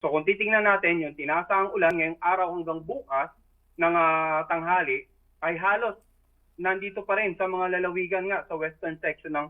So kung titingnan natin yung tinaasang ulan ngayong araw hanggang bukas ng tanghali ay halos nandito pa rin sa mga lalawigan nga sa western section ng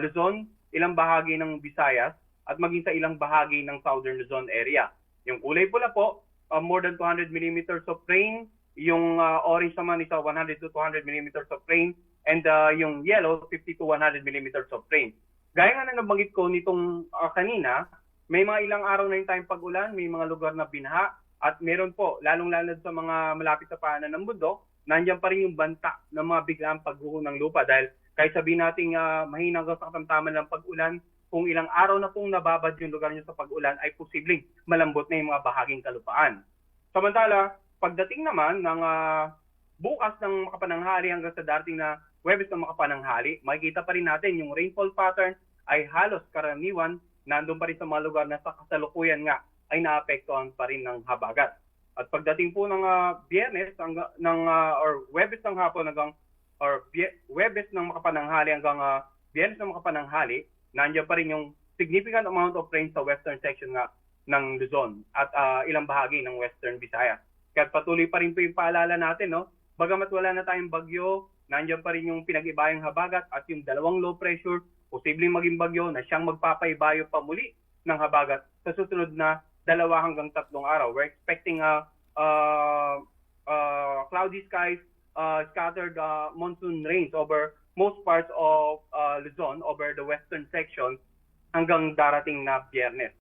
Luzon, ilang bahagi ng Visayas at maging sa ilang bahagi ng southern Luzon area. Yung kulay pula po, more than 200 millimeters of rain. Yung orange naman is 100 to 200 millimeters of rain. And yung yellow, 50 to 100 millimeters of rain. Gaya nga na nabanggit ko nitong kanina, may mga ilang araw na yung tayong pag-ulan, may mga lugar na binaha, at meron po, lalong-lalo sa mga malapit sa paanan ng bundok, nandiyan pa rin yung banta ng mga biglang pagguho ng lupa. Dahil kahit sabihin natin mahina hanggang sa katamtaman ng pag-ulan, kung ilang araw na pong nababad yung lugar nyo sa pag-ulan, ay posibleng malambot na yung mga bahaging kalupaan. Samantala, pagdating naman ng bukas ng makapananghali hanggang sa darating na Huwebes ng makapananghali, makikita pa rin natin yung rainfall pattern ay halos karaniwan nandun pa rin sa mga lugar na sa kasalukuyan nga ay naapektuhan pa rin ng habagat. At pagdating po ng Biyernes or Huwebes ng hapon Huwebes ng makapananghali hanggang Biyernes ng makapananghali, nandiyan pa rin yung significant amount of rain sa western section nga ng Luzon at ilang bahagi ng western Visayas. Kaya patuloy pa rin po yung paalala natin, no? Bagamat wala na tayong bagyo, nandiyan pa rin yung pinag-ibayang habagat at yung dalawang low pressure, posibleng maging bagyo na siyang magpapaibayo pa muli ng habagat sa susunod na 2 hanggang 3 araw. We're expecting cloudy skies, scattered monsoon rains over most parts of Luzon, over the western section hanggang darating na Biyernes.